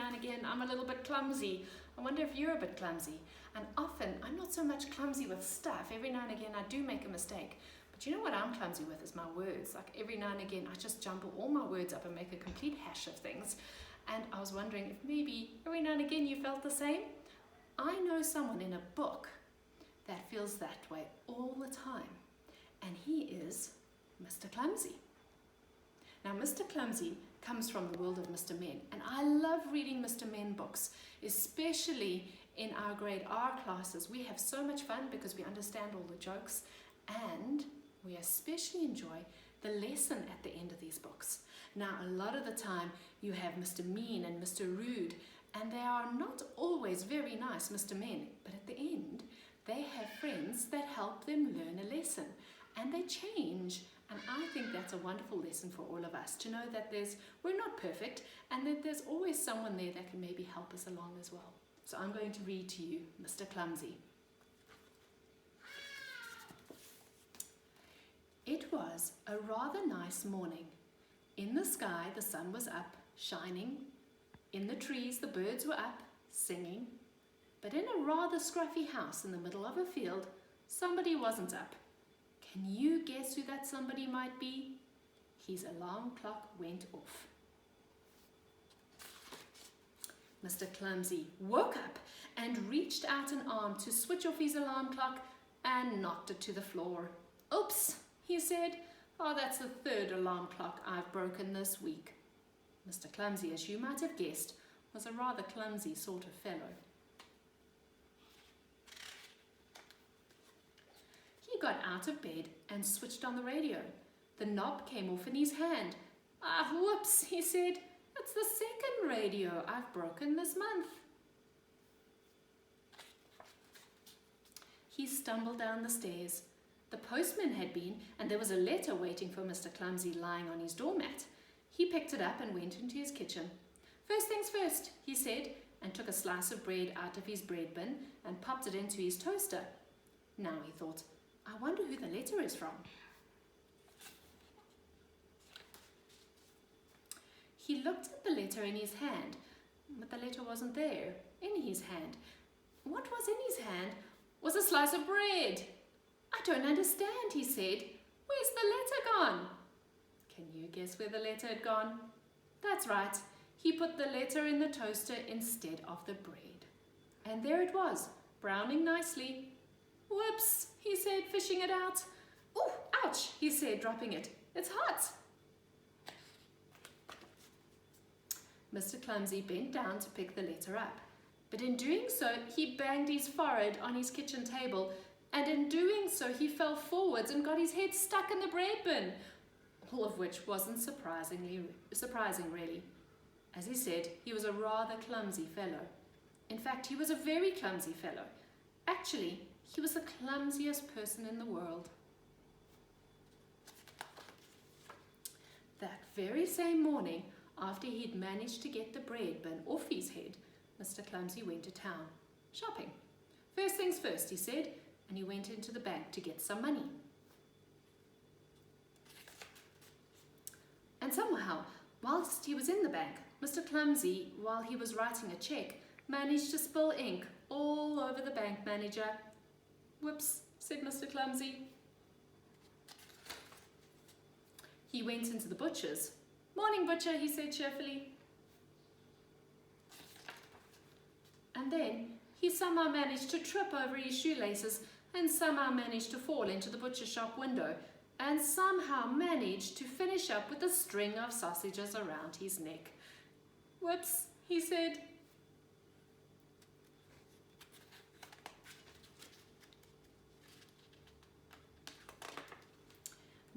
now and again I'm a little bit clumsy. I wonder if you're a bit clumsy. And often, I'm not so much clumsy with stuff. Every now and again I do make a mistake. But you know what I'm clumsy with is my words. Like every now and again I just jumble all my words up and make a complete hash of things. And I was wondering if maybe every now and again you felt the same. I know someone in a book that feels that way all the time. And he is Mr. Clumsy. Now, Mr. Clumsy comes from the world of Mr. Men, and I love reading Mr. Men books, especially in our grade R classes. We have so much fun because we understand all the jokes, and we especially enjoy the lesson at the end of these books. Now, a lot of the time you have Mr. Mean and Mr. Rude, and they are not always very nice Mr. Men, but at the end they have friends that help them learn a lesson, and they change. And I think that's a wonderful lesson for all of us, to know that we're not perfect and that there's always someone there that can maybe help us along as well. So I'm going to read to you Mr. Clumsy. It was a rather nice morning. In the sky the sun was up, shining. In the trees the birds were up, singing. But in a rather scruffy house in the middle of a field, somebody wasn't up. Can you guess who that somebody might be? His alarm clock went off. Mr. Clumsy woke up and reached out an arm to switch off his alarm clock and knocked it to the floor. Oops, he said. Oh, that's the third alarm clock I've broken this week. Mr. Clumsy, as you might have guessed, was a rather clumsy sort of fellow. He got out of bed and switched on the radio. The knob came off in his hand. Ah, whoops, he said. It's the second radio I've broken this month. He stumbled down the stairs. The postman had been, and there was a letter waiting for Mr. Clumsy lying on his doormat. He picked it up and went into his kitchen. First things first, he said, and took a slice of bread out of his bread bin and popped it into his toaster. Now, he thought, I wonder who the letter is from. He looked at the letter in his hand, but the letter wasn't there in his hand. What was in his hand was a slice of bread. I don't understand, he said. Where's the letter gone? Can you guess where the letter had gone? That's right. He put the letter in the toaster instead of the bread. And there it was, browning nicely. Whoops, he said, fishing it out. Oh, ouch, he said, dropping it. It's hot. Mr. Clumsy bent down to pick the letter up. But in doing so, he banged his forehead on his kitchen table, and in doing so, he fell forwards and got his head stuck in the bread bin, all of which wasn't surprising, really. As he said, he was a rather clumsy fellow. In fact, he was a very clumsy fellow. Actually, he was the clumsiest person in the world. That very same morning, after he'd managed to get the bread bin off his head, Mr. Clumsy went to town, shopping. First things first, he said, and he went into the bank to get some money. And somehow, whilst he was in the bank, Mr. Clumsy, while he was writing a cheque, managed to spill ink all over the bank manager. Whoops, said Mr. Clumsy. He went into the butcher's. Morning, butcher, he said cheerfully. And then he somehow managed to trip over his shoelaces and somehow managed to fall into the butcher shop window and somehow managed to finish up with a string of sausages around his neck. Whoops, he said.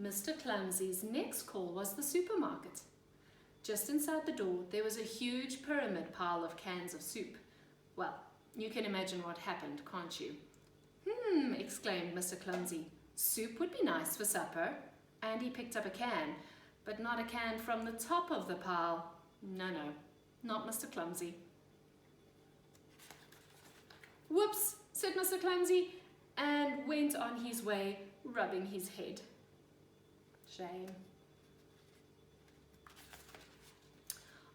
Mr. Clumsy's next call was the supermarket. Just inside the door, there was a huge pyramid pile of cans of soup. Well, you can imagine what happened, can't you? Exclaimed Mr. Clumsy. Soup would be nice for supper. And he picked up a can, but not a can from the top of the pile. No, not Mr. Clumsy. Whoops, said Mr. Clumsy, and went on his way, rubbing his head. Shame.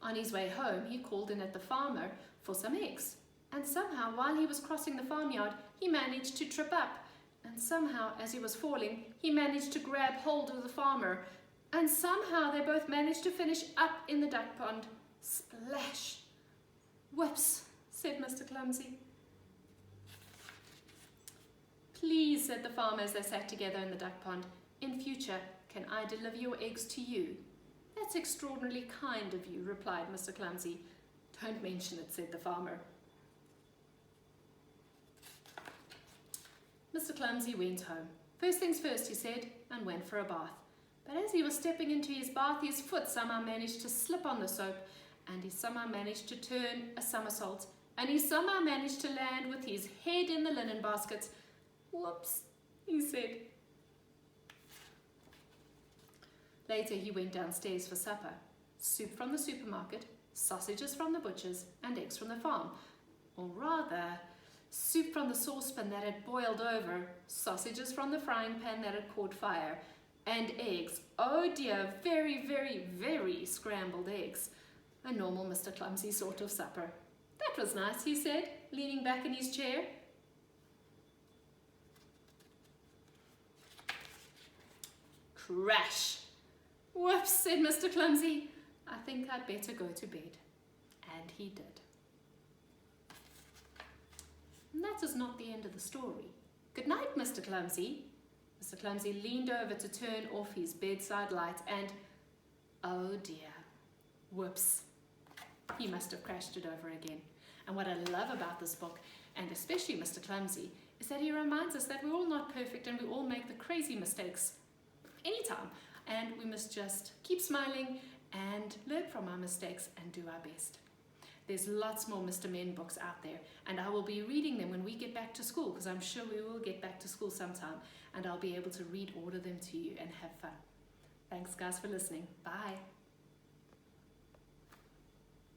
On his way home, he called in at the farmer for some eggs. And somehow, while he was crossing the farmyard, he managed to trip up. And somehow, as he was falling, he managed to grab hold of the farmer. And somehow, they both managed to finish up in the duck pond. Splash! Whoops, said Mr. Clumsy. Please, said the farmer as they sat together in the duck pond, in future, can I deliver your eggs to you? That's extraordinarily kind of you, replied Mr. Clumsy. Don't mention it, said the farmer. Mr. Clumsy went home. First things first, he said, and went for a bath. But as he was stepping into his bath, his foot somehow managed to slip on the soap, and he somehow managed to turn a somersault, and he somehow managed to land with his head in the linen basket. Whoops, he said. Later he went downstairs for supper. Soup from the supermarket, sausages from the butcher's, and eggs from the farm. Or rather, soup from the saucepan that had boiled over, sausages from the frying pan that had caught fire, and eggs. Oh dear, very, very, very scrambled eggs. A normal Mr. Clumsy sort of supper. That was nice, he said, leaning back in his chair. Crash! Whoops, said Mr. Clumsy. I think I'd better go to bed. And he did. And that is not the end of the story. Good night, Mr. Clumsy. Mr. Clumsy leaned over to turn off his bedside light and, oh dear, whoops, he must have crashed it over again. And what I love about this book, and especially Mr. Clumsy, is that he reminds us that we're all not perfect and we all make the crazy mistakes anytime. And we must just keep smiling and learn from our mistakes and do our best. There's lots more Mr. Men books out there, and I will be reading them when we get back to school, because I'm sure we will get back to school sometime, and I'll be able to read all of them to you and have fun. Thanks guys for listening. Bye.